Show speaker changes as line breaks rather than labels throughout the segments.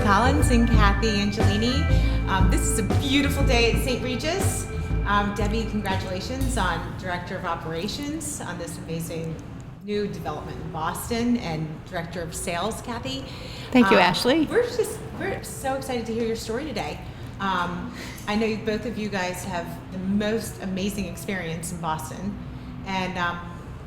Collins and Cathy Angelini. This is a beautiful day at St. Regis. Debbie, congratulations on Director of Operations on this amazing new development in Boston, and Director of Sales, Cathy.
Thank you, Ashley.
We're so excited to hear your story today. I know both of you guys have the most amazing experience in Boston, and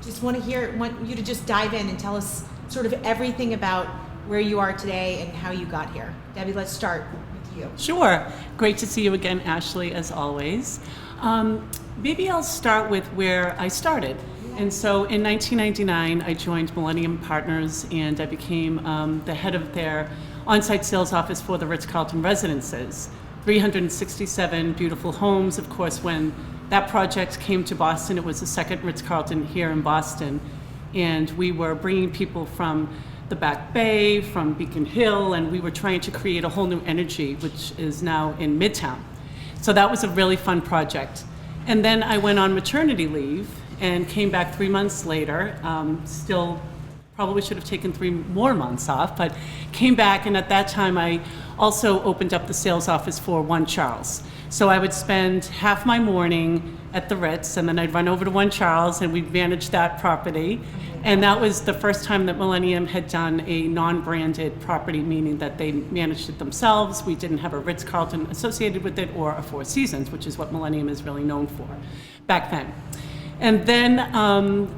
just want you to just dive in and tell us sort of everything about where you are today and how you got here. Debbie, let's start with you.
Sure. Great to see you again, Ashley, as always. Maybe I'll start with where I started. And so in 1999, I joined Millennium Partners, and I became the head of their on-site sales office for the Ritz-Carlton Residences. 367 beautiful homes. Of course, when that project came to Boston, it was the second Ritz-Carlton here in Boston. And we were bringing people from the Back Bay, from Beacon Hill, and we were trying to create a whole new energy, which is now in Midtown. So that was a really fun project. And then I went on maternity leave and came back 3 months later. Still probably should have taken 3 more months off, but came back, and at that time I also opened up the sales office for One Charles. So I would spend half my morning at the Ritz, and then I'd run over to One Charles and we'd manage that property. And that was the first time that Millennium had done a non-branded property, meaning that they managed it themselves. We didn't have a Ritz-Carlton associated with it or a Four Seasons, which is what Millennium is really known for back then. And then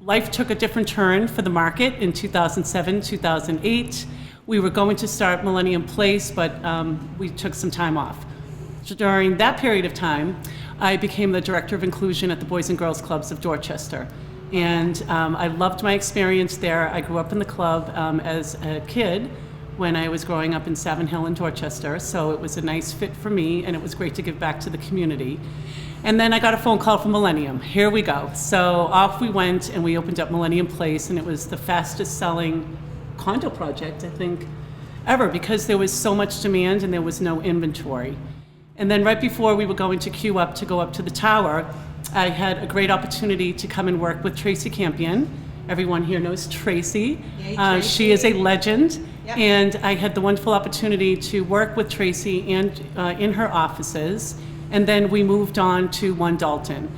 life took a different turn for the market in 2007, 2008. We were going to start Millennium Place, but we took some time off. During that period of time, I became the Director of Inclusion at the Boys and Girls Clubs of Dorchester. And I loved my experience there. I grew up in the club as a kid when I was growing up in Savin Hill in Dorchester, so it was a nice fit for me, and it was great to give back to the community. And then I got a phone call from Millennium. Here we go. So off we went, and we opened up Millennium Place, and it was the fastest selling condo project, I think, ever, because there was so much demand and there was no inventory. And then right before we were going to queue up to go up to the tower, I had a great opportunity to come and work with Tracy Campion. Everyone here knows Tracy.
Yay, Tracy.
She is a legend.
Yep.
And I had the wonderful opportunity to work with Tracy and in her offices. And then we moved on to One Dalton.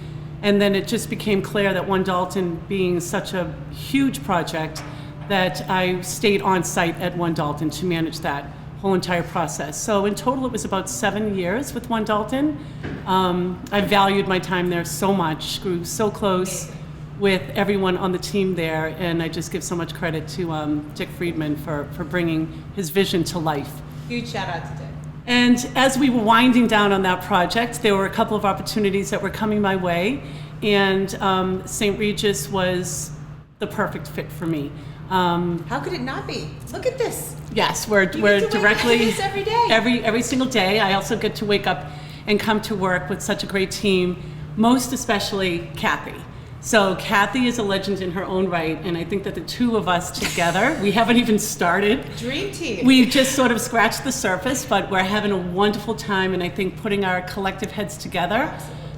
And then it just became clear that One Dalton, being such a huge project, that I stayed on site at One Dalton to manage that whole entire process. So in total, it was about 7 years with One Dalton. I valued my time there so much, grew so close with everyone on the team there, and I just give so much credit to Dick Friedman for bringing his vision to life.
Huge shout out to Dick.
And as we were winding down on that project, there were a couple of opportunities that were coming my way, and St. Regis was the perfect fit for me.
How could it not be? Look at this.
Yes, we're directly
wake up and do this every day.
Every single day. I also get to wake up and come to work with such a great team, most especially Cathy. So Cathy is a legend in her own right, and I think that the two of us together, we haven't even started.
Dream team.
We just sort of scratched the surface, but we're having a wonderful time, and I think putting our collective heads together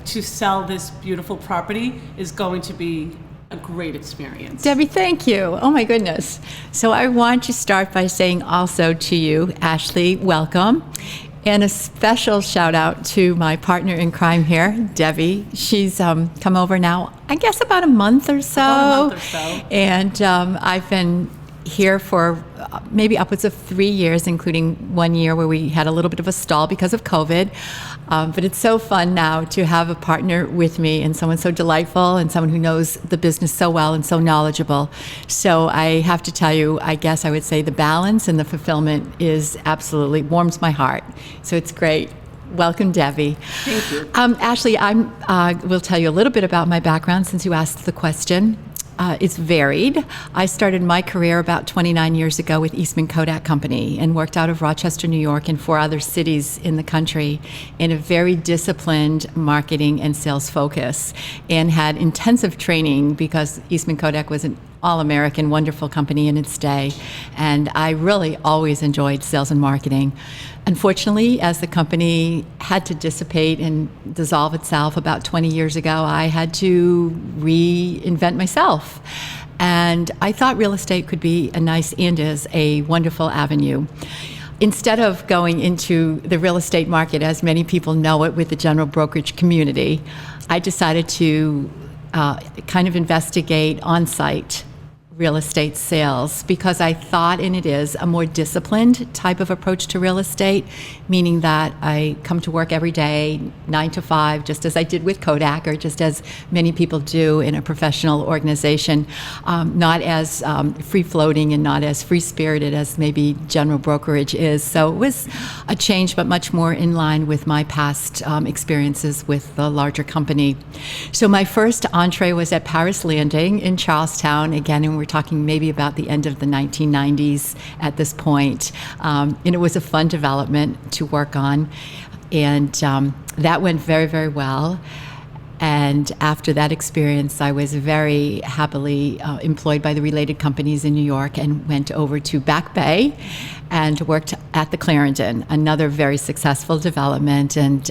to sell this beautiful property is going to be a great experience.
Debbie, thank you. Oh my goodness. So I want to start by saying also to you, Ashley, welcome. And a special shout out to my partner in crime here, Debbie. She's come over now, I guess about a month or so. And I've been here for maybe upwards of 3 years, including 1 year where we had a little bit of a stall because of COVID. But it's so fun now to have a partner with me and someone so delightful and someone who knows the business so well and so knowledgeable. So I have to tell you, I guess I would say the balance and the fulfillment is absolutely warms my heart. So it's great. Welcome, Debbie.
Thank you.
Ashley, I will tell you a little bit about my background since you asked the question. It's varied. I started my career about 29 years ago with Eastman Kodak Company and worked out of Rochester, New York, and 4 other cities in the country in a very disciplined marketing and sales focus, and had intensive training because Eastman Kodak was an all-American, wonderful company in its day, and I really always enjoyed sales and marketing. Unfortunately, as the company had to dissipate and dissolve itself about 20 years ago, I had to reinvent myself. And I thought real estate could be a nice and is a wonderful avenue. instead of going into the real estate market as many people know it with the general brokerage community, I decided to kind of investigate on-site real estate sales because I thought, and it is, a more disciplined type of approach to real estate, meaning that I come to work every day, 9 to 5, just as I did with Kodak, or just as many people do in a professional organization, not as free-floating and not as free-spirited as maybe general brokerage is. So it was a change, but much more in line with my past experiences with the larger company. So my first entree was at Paris Landing in Charlestown, again, and we're talking maybe about the end of the 1990s at this point. And it was a fun development to work on. And that went very, very well. And after that experience, I was very happily employed by the related companies in New York and went over to Back Bay and worked at the Clarendon, another very successful development and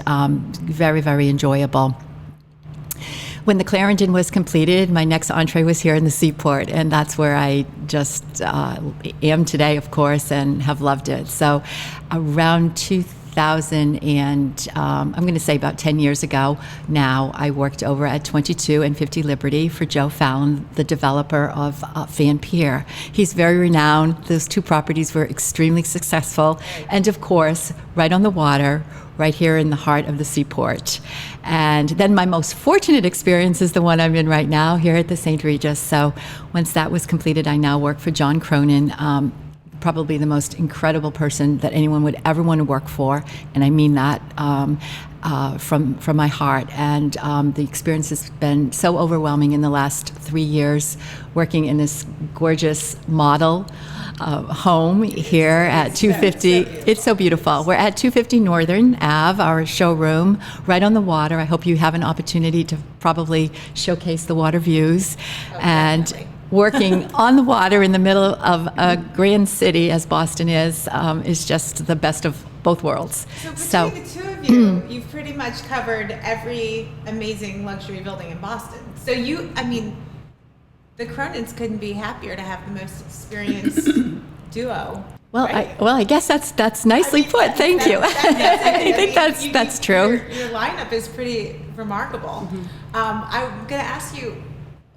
very, very enjoyable. When the Clarendon was completed, my next entree was here in the Seaport, and that's where I just am today, of course, and have loved it. So around 2000 and I'm going to say about 10 years ago now, I worked over at 22 and 50 Liberty for Joe Fallon, the developer of Fan Pier. He's very renowned. Those two properties were extremely successful, and of course, right on the water, right here in the heart of the Seaport. And then my most fortunate experience is the one I'm in right now here at the St. Regis. So once that was completed, I now work for John Cronin, probably the most incredible person that anyone would ever want to work for. And I mean that from my heart. And the experience has been so overwhelming in the last 3 years working in this gorgeous model home here at 250. It's so beautiful. We're at 250 Northern Ave, our showroom, right on the water. I hope you have an opportunity to probably showcase the water views. And
definitely.
Working on the water in the middle of a grand city as Boston is just the best of both worlds.
So between the two of you, you've pretty much covered every amazing luxury building in Boston. So the Cronins couldn't be happier to have the most experienced duo.
Well,
right?
I guess that's nicely put. Thank you. I think that's true.
Your lineup is pretty remarkable. I'm going to ask you.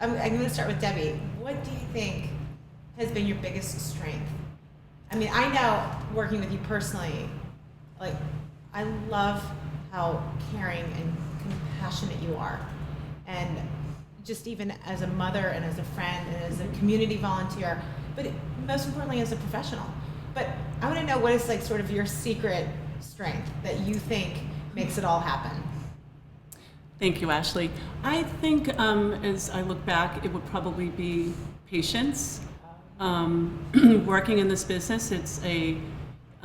I'm going to start with Debbie. What do you think has been your biggest strength? I mean, I know working with you personally, like, I love how caring and compassionate you are. And just even as a mother and as a friend and as a community volunteer, but most importantly as a professional. But I want to know what is like sort of your secret strength that you think makes it all happen.
Thank you, Ashley. I think as I look back, it would probably be patience. Working in this business, it's a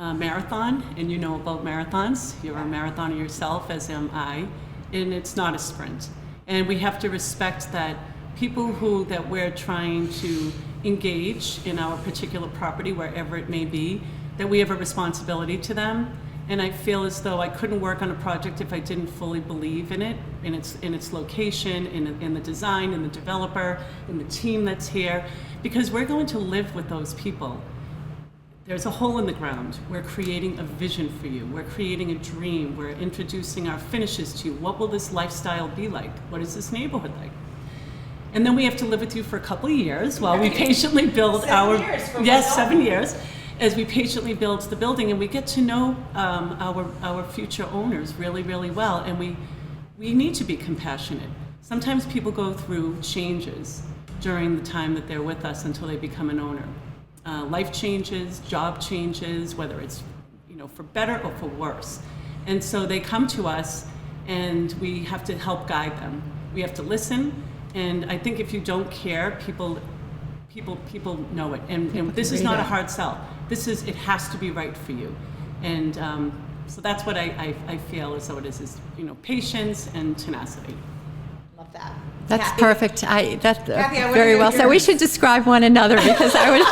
marathon, and you know about marathons. You're a marathoner yourself, as am I, and it's not a sprint. And we have to respect that people that we're trying to engage in our particular property, wherever it may be, that we have a responsibility to them. And I feel as though I couldn't work on a project if I didn't fully believe in it, in its location, in the design, in the developer, in the team that's here, because we're going to live with those people. There's a hole in the ground. We're creating a vision for you. We're creating a dream. We're introducing our finishes to you. What will this lifestyle be like? What is this neighborhood like? And then we have to live with you for a couple of years while we patiently build
7 years from
yes,
now.
7 years. As we patiently build the building, and we get to know our future owners really, really well, and we need to be compassionate. Sometimes people go through changes during the time that they're with us until they become an owner. Life changes, job changes, whether it's for better or for worse. And so they come to us, and we have to help guide them. We have to listen, and I think if you don't care, people know it. And this is not a hard sell. It has to be right for you. And so that's what I feel as though it is patience and tenacity.
Love that.
That's
Cathy?
perfect.
Cathy, I wanna
Very
know
well said. We
yours.
should describe one another because I would.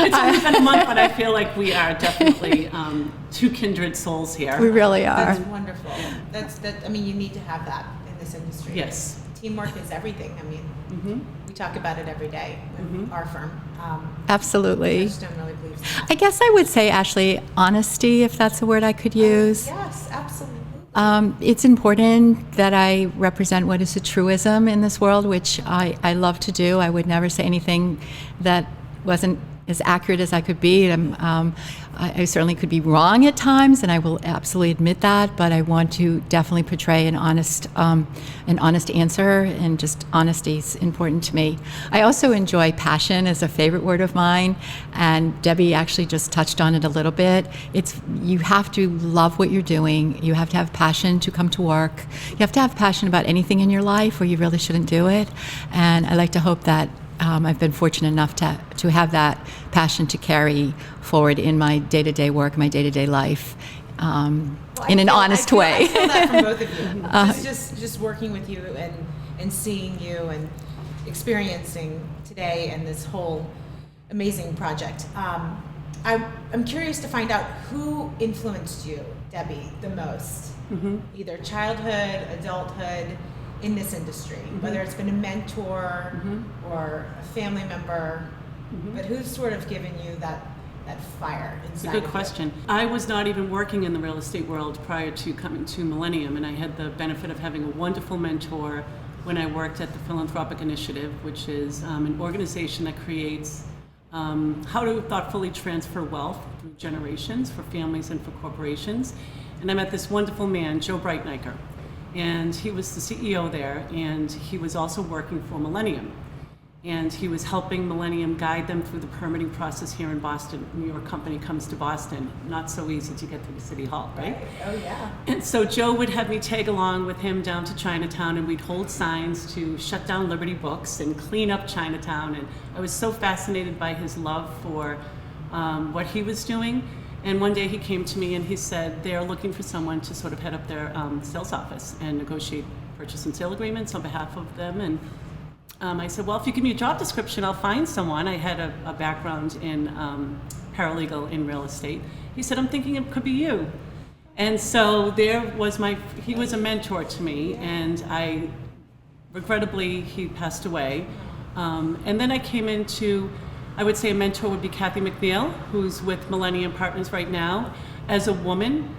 It's only been a month, but I feel like we are definitely two kindred souls here.
We really are.
That's wonderful. I mean, you need to have that in this industry.
Yes.
Teamwork is everything. I mean, we talk about it every day with our firm.
Absolutely.
Touchstone really believes in that.
I guess I would say, Ashley, honesty, if that's a word I could use.
Yes, absolutely.
It's important that I represent what is a truism in this world, which I love to do. I would never say anything that wasn't as accurate as I could be. I certainly could be wrong at times, and I will absolutely admit that, but I want to definitely portray an honest answer, and just honesty is important to me. I also enjoy passion as a favorite word of mine, and Debbie actually just touched on it a little bit. You have to love what you're doing. You have to have passion to come to work. You have to have passion about anything in your life, or you really shouldn't do it. And I like to hope that I've been fortunate enough to have that passion to carry forward in my day-to-day work, my day-to-day life, in an honest way.
I feel that from both of you. Just working with you and seeing you and experiencing today and this whole amazing project. I'm curious to find out who influenced you, Debbie, the most, either childhood, adulthood, in this industry, whether it's been a mentor or a family member, but who's sort of given you that fire inside?
It's a good question. I was not even working in the real estate world prior to coming to Millennium, and I had the benefit of having a wonderful mentor when I worked at the Philanthropic Initiative, which is an organization that creates how to thoughtfully transfer wealth through generations for families and for corporations. And I met this wonderful man, Joe Breitniker. And he was the CEO there, and he was also working for Millennium. And he was helping Millennium guide them through the permitting process here in Boston. A New York company comes to Boston, not so easy to get through City Hall, right?
Oh, yeah.
And so Joe would have me tag along with him down to Chinatown, and we'd hold signs to shut down Liberty Books and clean up Chinatown. And I was so fascinated by his love for what he was doing. And one day he came to me and he said they're looking for someone to sort of head up their sales office and negotiate purchase and sale agreements on behalf of them. And I said, well, if you give me a job description, I'll find someone. I had a background in paralegal in real estate. He said, I'm thinking it could be you. And so he was a mentor to me, and regrettably, he passed away. And then I came into, I would say a mentor would be Cathy McNeil, who's with Millennium Partners right now. As a woman,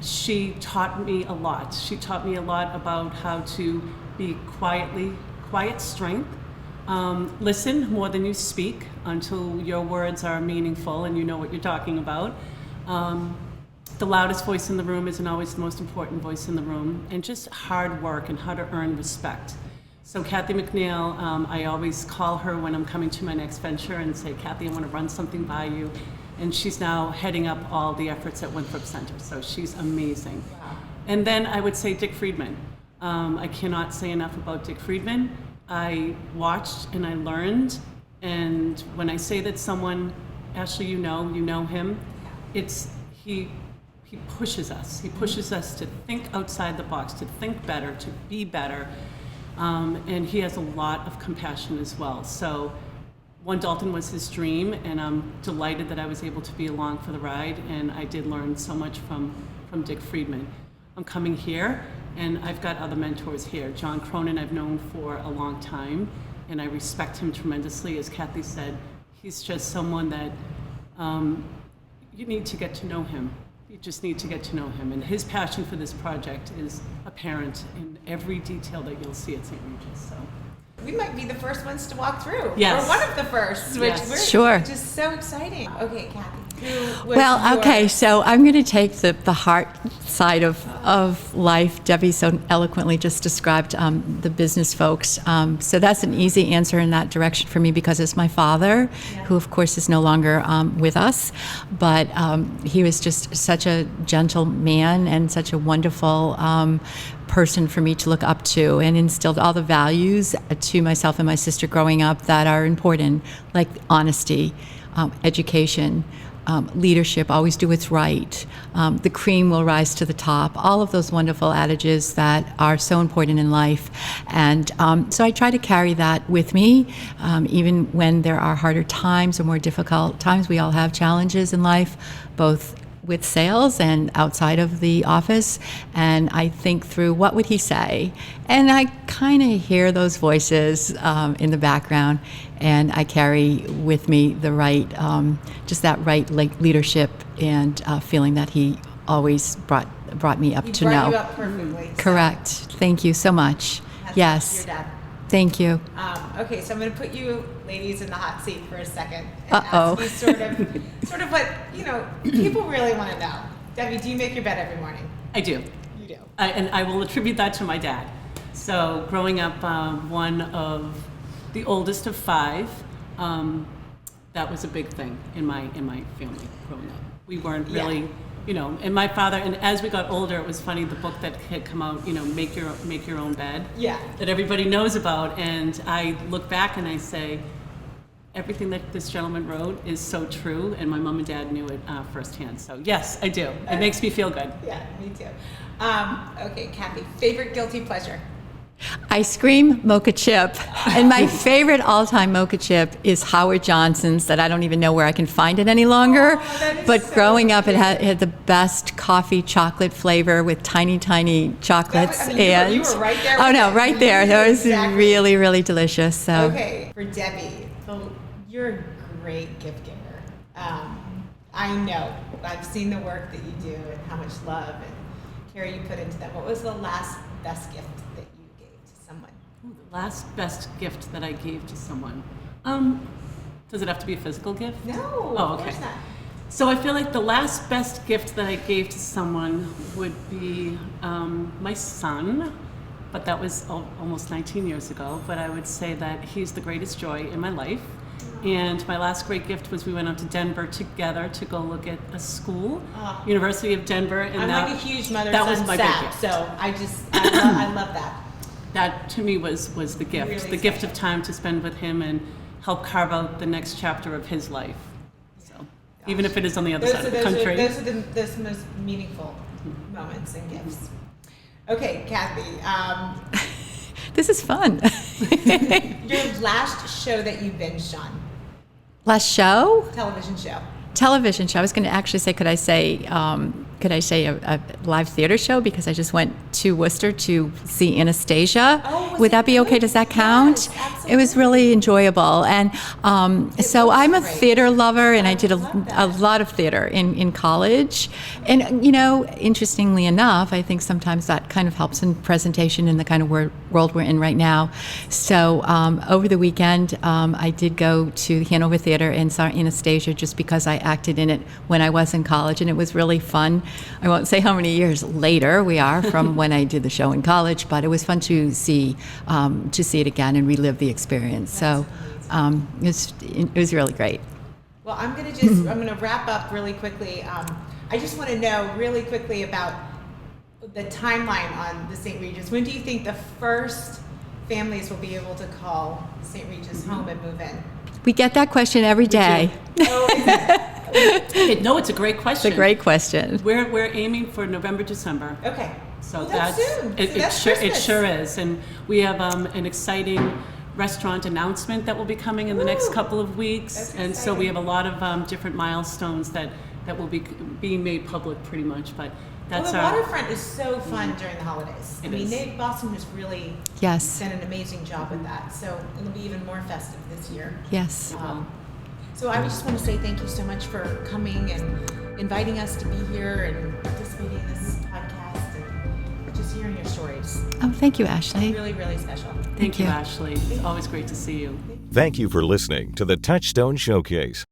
she taught me a lot. She taught me a lot about how to be quiet strength, listen more than you speak until your words are meaningful and you know what you're talking about. The loudest voice in the room isn't always the most important voice in the room, and just hard work and how to earn respect. So Cathy McNeil, I always call her when I'm coming to my next venture and say, Cathy, I want to run something by you. And she's now heading up all the efforts at Winthrop Center. So she's amazing.
Wow.
And then I would say Dick Friedman. I cannot say enough about Dick Friedman. I watched and I learned. And when I say that someone, Ashley, you know him, he pushes us. He pushes us to think outside the box, to think better, to be better. And he has a lot of compassion as well. So One Dalton was his dream, and I'm delighted that I was able to be along for the ride, and I did learn so much from Dick Friedman. I'm coming here, and I've got other mentors here. John Cronin I've known for a long time, and I respect him tremendously. As Cathy said, he's just someone that you need to get to know him. You just need to get to know him. And his passion for this project is apparent in every detail that you'll see at St. Regis. So.
We might be the first ones to walk through.
Yes.
Or one of the first, which
Yes.
we're
Sure.
just so exciting. Okay, Cathy. Who was
Well, okay,
your-
so I'm going to take the heart side of life. Debbie so eloquently just described the business folks. So that's an easy answer in that direction for me because it's my father, who of course is no longer with us, but he was just such a gentle man and such a wonderful person for me to look up to, and instilled all the values to myself and my sister growing up that are important, like honesty, education, leadership, always do what's right, the cream will rise to the top, all of those wonderful adages that are so important in life. And so I try to carry that with me, even when there are harder times or more difficult times. We all have challenges in life, both with sales and outside of the office, and I think through what would he say, and I kind of hear those voices in the background, and I carry with me the right, just that right leadership and feeling that he always brought me up to know.
He brought you up perfectly.
Correct. Thank you so much. Yes.
Your dad.
Thank you.
Okay, so I'm going to put you ladies in the hot seat for a second and
Uh-oh.
ask you sort of what, people really want to know. Debbie, do you make your bed every morning?
I do.
You do.
And I will attribute that to my dad. So growing up, one of the oldest of 5, that was a big thing in my family growing up. We weren't really, and my father, and as we got older, it was funny, the book that had come out, make your own bed,
Yeah.
that everybody knows about, and I look back and I say, everything that this gentleman wrote is so true, and my mom and dad knew it firsthand. So yes, I do. It makes me feel good.
Yeah, me too. Okay, Kathy, favorite guilty pleasure?
Ice cream, mocha chip, and my favorite all-time mocha chip is Howard Johnson's that I don't even know where I can find it any longer.
Oh, that is
But
so
growing up, it
cute.
had the best coffee chocolate flavor with tiny chocolates.
You were right there
Oh
with
no,
it.
right there. That was
Exactly.
really, really delicious. So
Okay, for Debbie, you're a great gift giver. I know. I've seen the work that you do and how much love and care you put into them. What was the last best gift that you gave to someone?
The last best gift that I gave to someone. Does it have to be a physical gift?
No,
Oh,
of
okay.
course not.
So I feel like the last best gift that I gave to someone would be my son, but that was almost 19 years ago. But I would say that he's the greatest joy in my life. And my last great gift was we went out to Denver together to go look at a school,
Oh.
University of Denver. And
I'm
that,
like a huge mother
that
son
was my big
sap,
gift.
so I love that.
That to me was the gift,
Really
the gift
special.
of time to spend with him and help carve out the next chapter of his life. So even if it is on the other side of the country.
Those are the most meaningful moments and gifts. Okay, Kathy,
this is fun.
your last show that you binged on,
Last show?
television show.
Television show. I was going to actually say, could I say a live theater show, because I just went to Worcester to see Anastasia.
Oh, was
Would
it
that be okay?
good?
Does that count?
Yes,
It was really enjoyable, and so
was
I'm a
great.
theater lover, and I
I
did
love
a
that.
lot of theater in college, and interestingly enough, I think sometimes that kind of helps in presentation in the kind of world we're in right now. So over the weekend, I did go to the Hanover Theater and saw Anastasia just because I acted in it when I was in college, and it was really fun. I won't say how many years later we are from when I did the show in college, but it was fun to see it again and relive the experience. So it was really great.
Well, I'm gonna wrap up really quickly. I just want to know really quickly about the timeline on the St. Regis. When do you think the first families will be able to call St. Regis home and move in?
We get that question every day.
Oh, is it?
No, it's a great question.
It's a great question.
We're aiming for November, December.
Okay.
So
Well, that's soon. So
it
that's
sure
Christmas.
is, and we have an exciting restaurant announcement that will be coming in the next
Woo!
couple of weeks,
That's
and so we
exciting.
have a lot of different milestones that will be being made public pretty much. But
Well,
that's
the
our
waterfront is so fun during the holidays.
It is.
Boston has really
Yes.
done an amazing job with that. So it'll be even more festive this year.
Yes.
So I just want to say thank you so much for coming and inviting us to be here and participating in this podcast and just hearing your stories.
Oh, thank you, Ashley.
Really, really special.
Thank you,
you.
Ashley. It's always great to see you.
Thank you for listening to the Touchstone Showcase.